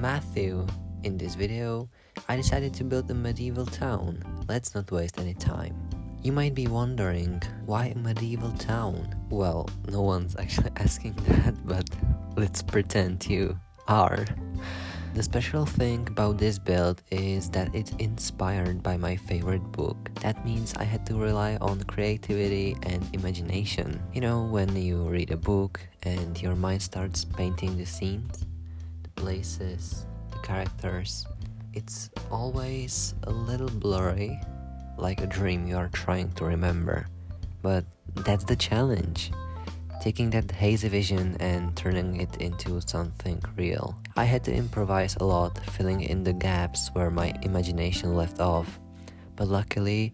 Matthew. In this video, I decided to build a medieval town. Let's not waste any time. You might be wondering, why a medieval town? Well, no one's actually asking that, but let's pretend you are. The special thing about this build is that it's inspired by my favorite book. That means I had to rely on creativity and imagination. You know, when you read a book and your mind starts painting the scenes, the places, the characters, it's always a little blurry, like a dream you are trying to remember. But that's the challenge. Taking that hazy vision and turning it into something real. I had to improvise a lot, filling in the gaps where my imagination left off. But luckily,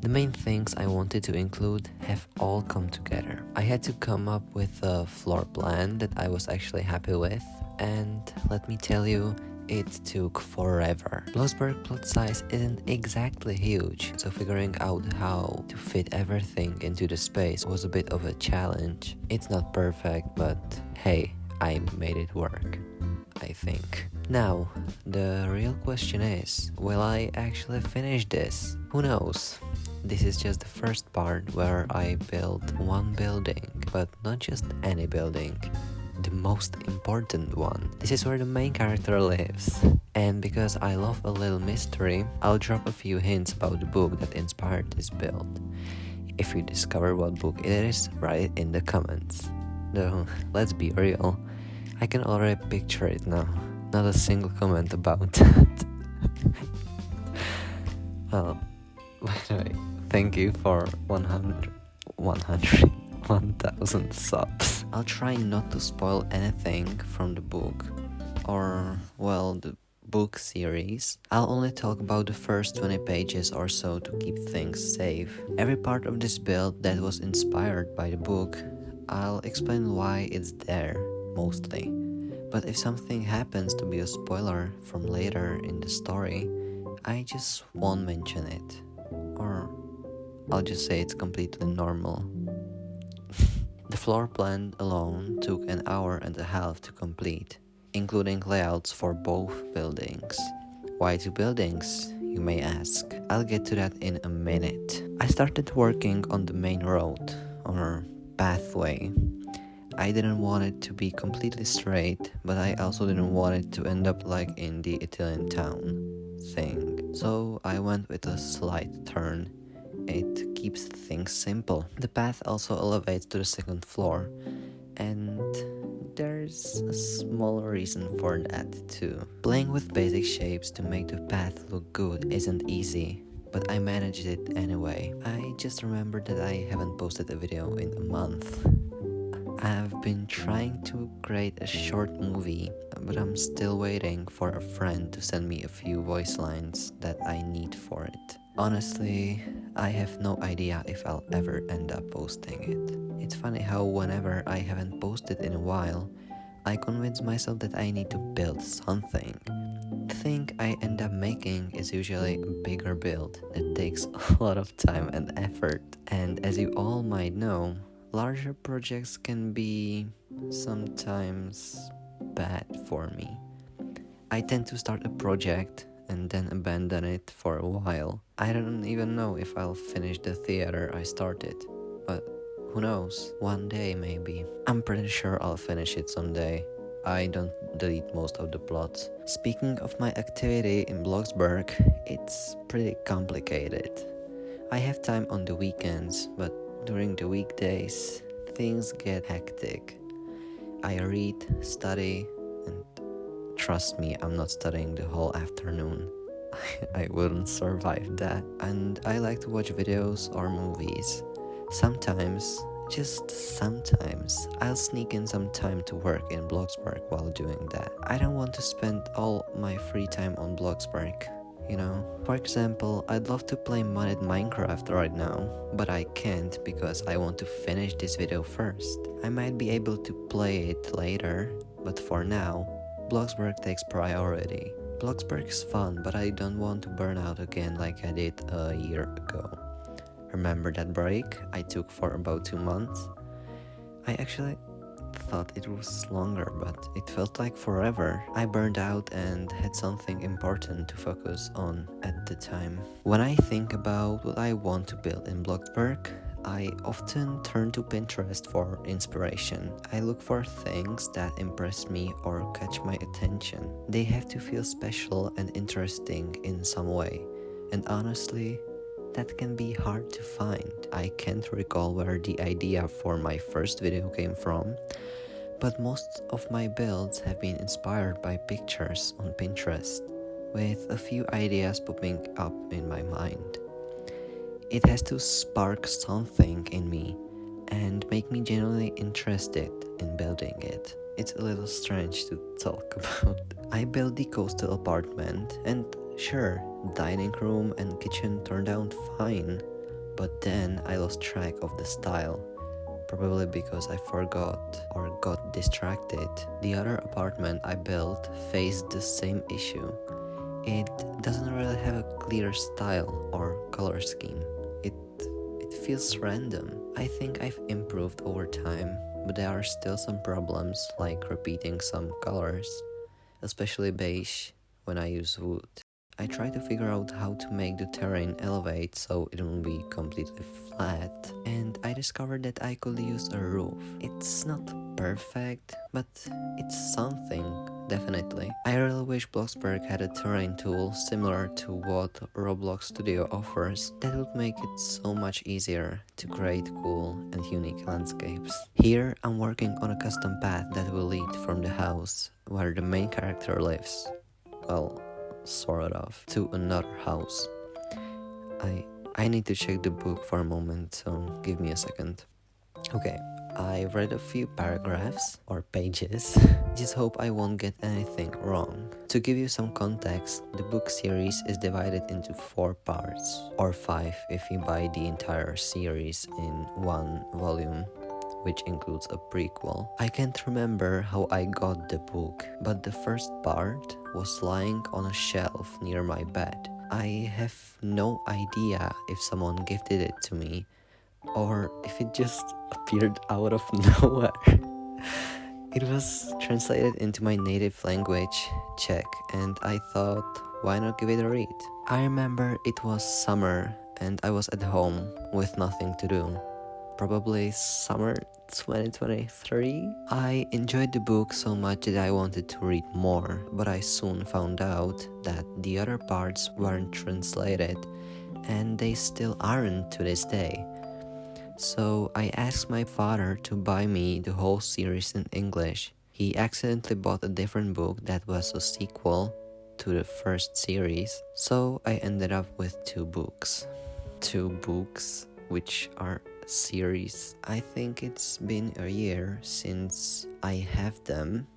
the main things I wanted to include have all come together. I had to come up with a floor plan that I was actually happy with, and let me tell you, it took forever. Bloxburg plot size isn't exactly huge, so figuring out how to fit everything into the space was a bit of a challenge. It's not perfect, but hey, I made it work, I think. Now, the real question is, will I actually finish this? Who knows? This is just the first part where I built one building, but not just any building. The most important one. This is where the main character lives. And because I love a little mystery, I'll drop a few hints about the book that inspired this build. If you discover what book it is, write it in the comments. Though, let's be real, I can already picture it now. Not a single comment about that. Well, by the way, thank you for 1,000 subs. I'll try not to spoil anything from the book, or, well, the book series. I'll only talk about the first 20 pages or so to keep things safe. Every part of this build that was inspired by the book, I'll explain why it's there, mostly. But if something happens to be a spoiler from later in the story, I just won't mention it. Or I'll just say it's completely normal. The floor plan alone took an hour and a half to complete, including layouts for both buildings. Why two buildings, you may ask? I'll get to that in a minute. I started working on the main road, or pathway. I didn't want it to be completely straight, but I also didn't want it to end up like in the Italian town thing. So I went with a slight turn. It keeps things simple. The path also elevates to the second floor, and there's a small reason for that too. Playing with basic shapes to make the path look good isn't easy, but I managed it anyway. I just remembered that I haven't posted a video in a month. I've been trying to create a short movie, but I'm still waiting for a friend to send me a few voice lines that I need for it. Honestly, I have no idea if I'll ever end up posting it. It's funny how whenever I haven't posted in a while, I convince myself that I need to build something. The thing I end up making is usually a bigger build that takes a lot of time and effort. And as you all might know, larger projects can be sometimes bad for me. I tend to start a project and then abandon it for a while. I don't even know if I'll finish the theater I started, but who knows, one day maybe. I'm pretty sure I'll finish it someday. I don't delete most of the plots. Speaking of my activity in Bloxburg, it's pretty complicated. I have time on the weekends, but during the weekdays, things get hectic. I read, study, and trust me, I'm not studying the whole afternoon. I wouldn't survive that. And I like to watch videos or movies. Sometimes, just sometimes, I'll sneak in some time to work in Bloxburg while doing that. I don't want to spend all my free time on Bloxburg, you know? For example, I'd love to play modded Minecraft right now, but I can't because I want to finish this video first. I might be able to play it later, but for now, Bloxburg takes priority. Bloxburg is fun, but I don't want to burn out again like I did a year ago. Remember that break I took for about 2 months? I actually thought it was longer, but it felt like forever. I burned out and had something important to focus on at the time. When I think about what I want to build in Bloxburg, I often turn to Pinterest for inspiration. I look for things that impress me or catch my attention. They have to feel special and interesting in some way. And honestly, that can be hard to find. I can't recall where the idea for my first video came from, but most of my builds have been inspired by pictures on Pinterest, with a few ideas popping up in my mind. It has to spark something in me and make me genuinely interested in building it. It's a little strange to talk about. I built the coastal apartment, and sure, dining room and kitchen turned out fine, but then I lost track of the style, probably because I forgot or got distracted. The other apartment I built faced the same issue. It doesn't really have a clear style or color scheme. It feels random. I think I've improved over time, but there are still some problems like repeating some colors, especially beige when I use wood. I try to figure out how to make the terrain elevate so it won't be completely flat, and I discovered that I could use a roof. It's not perfect, but it's something, definitely. I really wish Bloxburg had a terrain tool similar to what Roblox Studio offers. That would make it so much easier to create cool and unique landscapes. Here I'm working on a custom path that will lead from the house where the main character lives, well, sort of, to another house. I need to check the book for a moment, so give me a second. Okay, I read a few paragraphs or pages. Just hope I won't get anything wrong. To give you some context, the book series is divided into 4 parts, or 5 if you buy the entire series in one volume, which includes a prequel. I can't remember how I got the book, but the first part was lying on a shelf near my bed. I have no idea if someone gifted it to me or if it just appeared out of nowhere. It was translated into my native language, Czech, and I thought, why not give it a read? I remember it was summer and I was at home with nothing to do. Probably summer 2023. I enjoyed the book so much that I wanted to read more, but I soon found out that the other parts weren't translated, and they still aren't to this day. So I asked my father to buy me the whole series in English. He accidentally bought a different book that was a sequel to the first series, so I ended up with 2 books. 2 books, which are series. I think it's been a year since I have them.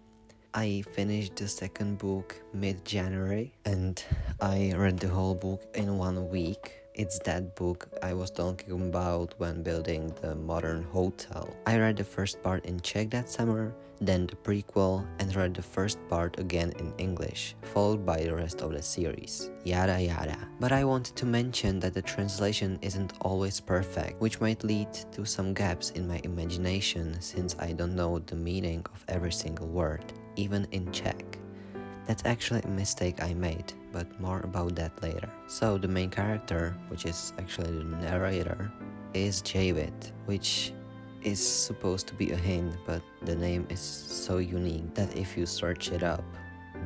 I finished the second book mid-January and I read the whole book in 1 week. It's that book I was talking about when building the modern hotel. I read the first part in Czech that summer, then the prequel, and read the first part again in English, followed by the rest of the series. Yada yada. But I wanted to mention that the translation isn't always perfect, which might lead to some gaps in my imagination since I don't know the meaning of every single word, even in Czech. That's actually a mistake I made, but more about that later. So the main character, which is actually the narrator, is David, which is supposed to be a hint, but the name is so unique that if you search it up,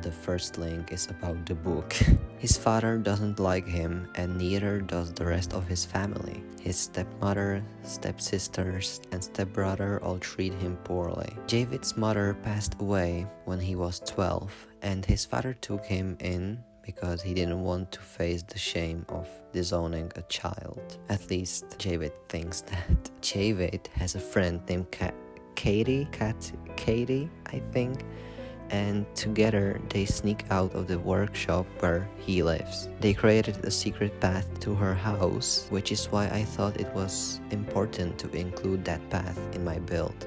the first link is about the book. His father doesn't like him, and neither does the rest of his family. His stepmother, stepsisters, and stepbrother all treat him poorly. David's mother passed away when he was 12, and his father took him in because he didn't want to face the shame of disowning a child. At least David thinks that. David has a friend named Katie, I think, and together they sneak out of the workshop where he lives. They created a secret path to her house, which is why I thought it was important to include that path in my build.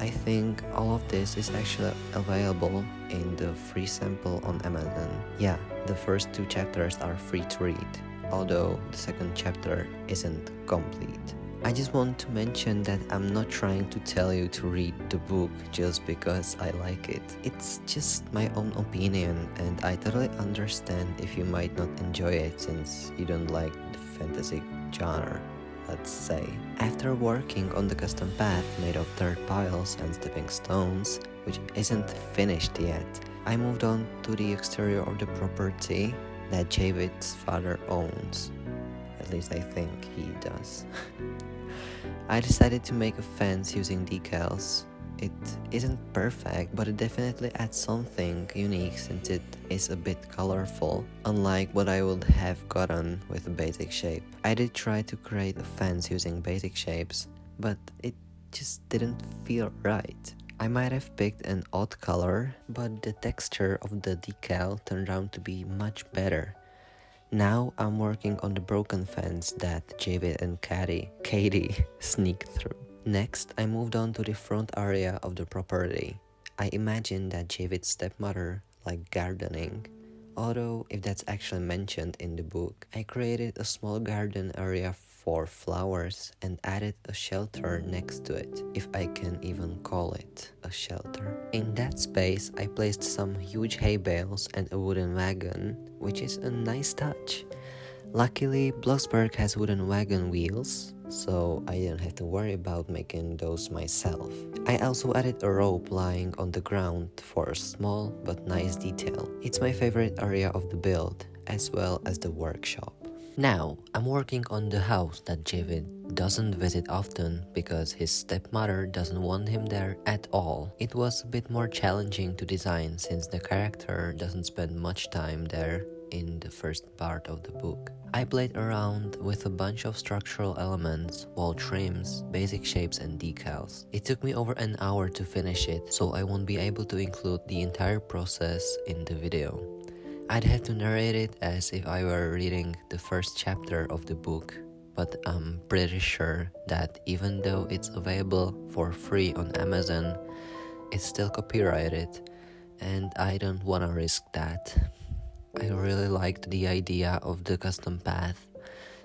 I think all of this is actually available in the free sample on Amazon. Yeah, the first 2 chapters are free to read, although the second chapter isn't complete. I just want to mention that I'm not trying to tell you to read the book just because I like it. It's just my own opinion, and I totally understand if you might not enjoy it since you don't like the fantasy genre, let's say. After working on the custom path made of dirt piles and stepping stones, which isn't finished yet, I moved on to the exterior of the property that Javid's father owns. At least I think he does. I decided to make a fence using decals. It isn't perfect, but it definitely adds something unique since it is a bit colorful, unlike what I would have gotten with a basic shape. I did try to create a fence using basic shapes, but it just didn't feel right. I might have picked an odd color, but the texture of the decal turned out to be much better. Now I'm working on the broken fence that Javid and Katie sneaked through. Next, I moved on to the front area of the property. I imagined that Javid's stepmother liked gardening. Although, if that's actually mentioned in the book, I created a small garden area for flowers and added a shelter next to it, if I can even call it a shelter. In that space, I placed some huge hay bales and a wooden wagon, which is a nice touch. Luckily, Bloxburg has wooden wagon wheels, so I didn't have to worry about making those myself. I also added a rope lying on the ground for a small but nice detail. It's my favorite area of the build, as well as the workshop. Now, I'm working on the house that Javid doesn't visit often because his stepmother doesn't want him there at all. It was a bit more challenging to design since the character doesn't spend much time there in the first part of the book. I played around with a bunch of structural elements, wall trims, basic shapes and decals. It took me over an hour to finish it, so I won't be able to include the entire process in the video. I'd have to narrate it as if I were reading the first chapter of the book, but I'm pretty sure that even though it's available for free on Amazon, it's still copyrighted, and I don't wanna risk that. I really liked the idea of the custom path,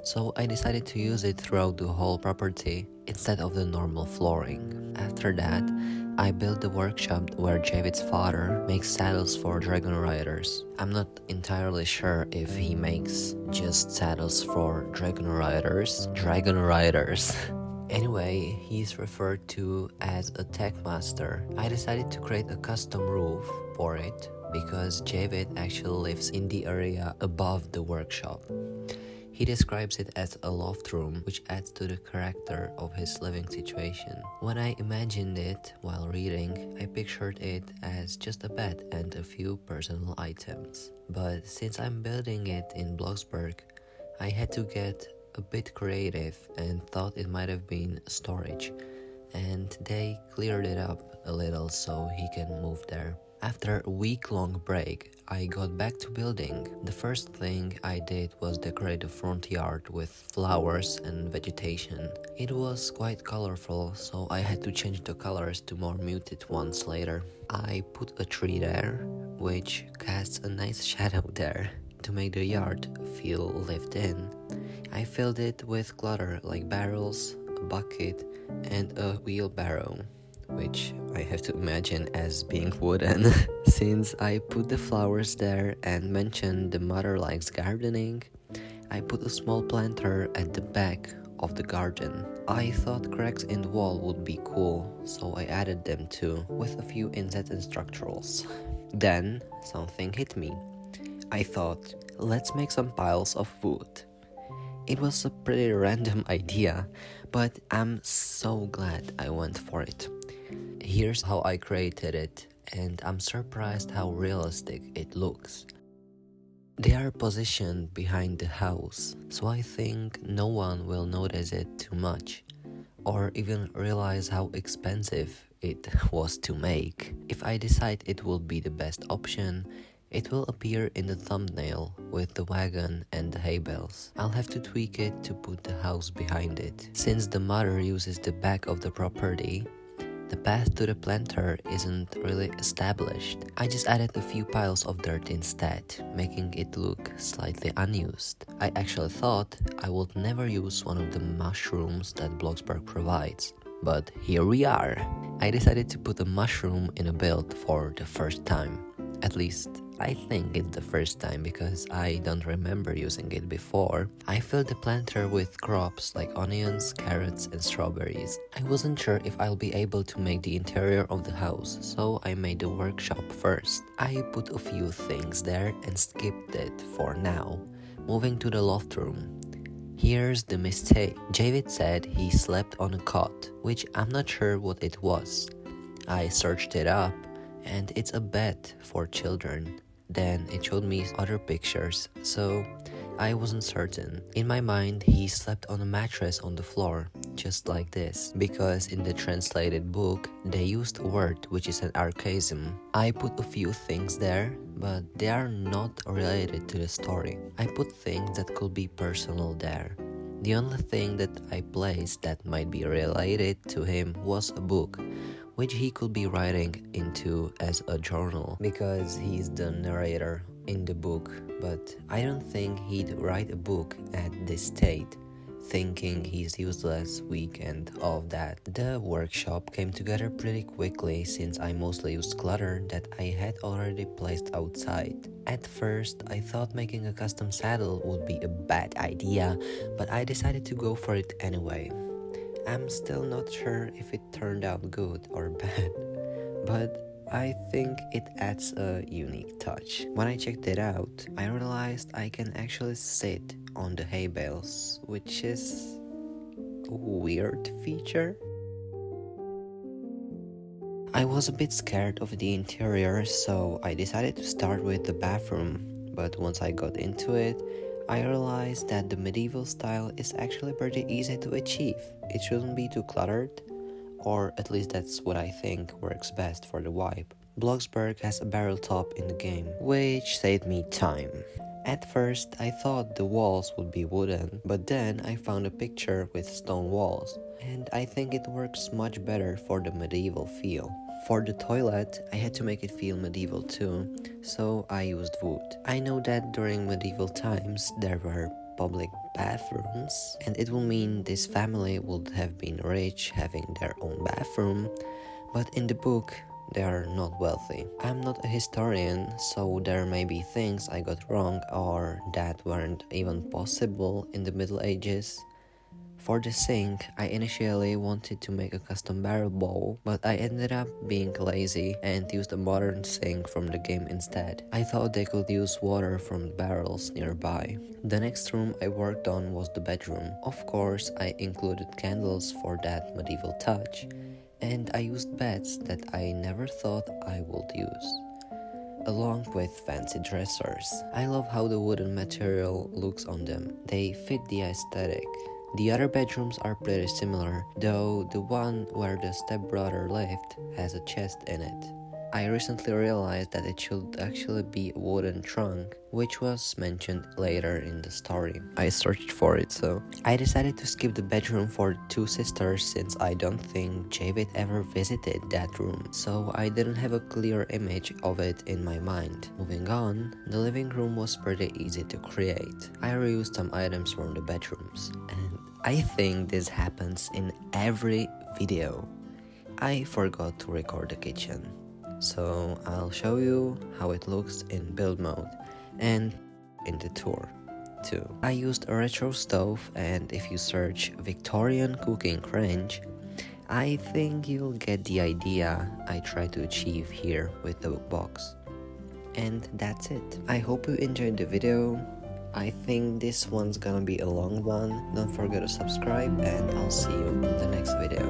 so I decided to use it throughout the whole property instead of the normal flooring. After that, I built the workshop where Javid's father makes saddles for dragon riders. I'm not entirely sure if he makes just saddles for dragon riders. Anyway, he's referred to as a tech master. I decided to create a custom roof for it because Javid actually lives in the area above the workshop. He describes it as a loft room, which adds to the character of his living situation. When I imagined it while reading, I pictured it as just a bed and a few personal items. But since I'm building it in Bloxburg, I had to get a bit creative and thought it might have been storage, and they cleared it up a little so he can move there. After a week-long break, I got back to building. The first thing I did was decorate the front yard with flowers and vegetation. It was quite colorful, so I had to change the colors to more muted ones later. I put a tree there, which casts a nice shadow there to make the yard feel lived in. I filled it with clutter like barrels, a bucket, and a wheelbarrow, which I have to imagine as being wooden. Since I put the flowers there and mentioned the mother likes gardening, I put a small planter at the back of the garden. I thought cracks in the wall would be cool, so I added them too, with a few insets and structurals. Then something hit me. I thought, let's make some piles of wood. It was a pretty random idea, but I'm so glad I went for it. Here's how I created it, and I'm surprised how realistic it looks. They are positioned behind the house, so I think no one will notice it too much, or even realize how expensive it was to make. If I decide it will be the best option, it will appear in the thumbnail with the wagon and the hay bales. I'll have to tweak it to put the house behind it. Since the mother uses the back of the property, The path to the planter isn't really established. I just added a few piles of dirt instead, making it look slightly unused. I actually thought I would never use one of the mushrooms that Bloxburg provides. But here we are. I decided to put a mushroom in a build for the first time. At least, I think it's the first time because I don't remember using it before. I filled the planter with crops like onions, carrots and strawberries. I wasn't sure if I'll be able to make the interior of the house, so I made the workshop first. I put a few things there and skipped it for now. Moving to the loft room. Here's the mistake. Javid said he slept on a cot, which I'm not sure what it was. I searched it up and it's a bed for children. Then it showed me other pictures, so I wasn't certain. In my mind, he slept on a mattress on the floor, just like this, because in the translated book, they used a word which is an archaism. I put a few things there, but they are not related to the story. I put things that could be personal there. The only thing that I placed that might be related to him was a book, which he could be writing into as a journal, because he's the narrator in the book, but I don't think he'd write a book at this state, thinking he's useless, weak and all of that. The workshop came together pretty quickly since I mostly used clutter that I had already placed outside. At first, I thought making a custom saddle would be a bad idea, but I decided to go for it anyway. I'm still not sure if it turned out good or bad, but I think it adds a unique touch. When I checked it out, I realized I can actually sit on the hay bales, which is a weird feature. I was a bit scared of the interior, so I decided to start with the bathroom, but once I got into it, I realized that the medieval style is actually pretty easy to achieve. It shouldn't be too cluttered, or at least that's what I think works best for the vibe. Bloxburg has a barrel top in the game, which saved me time. At first, I thought the walls would be wooden, but then I found a picture with stone walls, and I think it works much better for the medieval feel. For the toilet, I had to make it feel medieval too, so I used wood. I know that during medieval times there were public bathrooms, and it will mean this family would have been rich having their own bathroom, but in the book they are not wealthy. I'm not a historian, so there may be things I got wrong or that weren't even possible in the Middle Ages. For the sink, I initially wanted to make a custom barrel bowl, but I ended up being lazy and used a modern sink from the game instead. I thought they could use water from the barrels nearby. The next room I worked on was the bedroom. Of course, I included candles for that medieval touch, and I used beds that I never thought I would use, along with fancy dressers. I love how the wooden material looks on them. They fit the aesthetic. The other bedrooms are pretty similar, though the one where the stepbrother lived has a chest in it. I recently realized that it should actually be a wooden trunk, which was mentioned later in the story. I searched for it, so I decided to skip the bedroom for the two sisters since I don't think Javid ever visited that room, so I didn't have a clear image of it in my mind. Moving on, the living room was pretty easy to create. I reused some items from the bedrooms, and I think this happens in every video. I forgot to record the kitchen, so I'll show you how it looks in build mode and in the tour too. I used a retro stove, and if you search Victorian cooking range, I think you'll get the idea I try to achieve here with the box. And that's it. I hope you enjoyed the video. I think this one's gonna be a long one. Don't forget to subscribe, and I'll see you in the next video.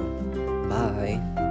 Bye!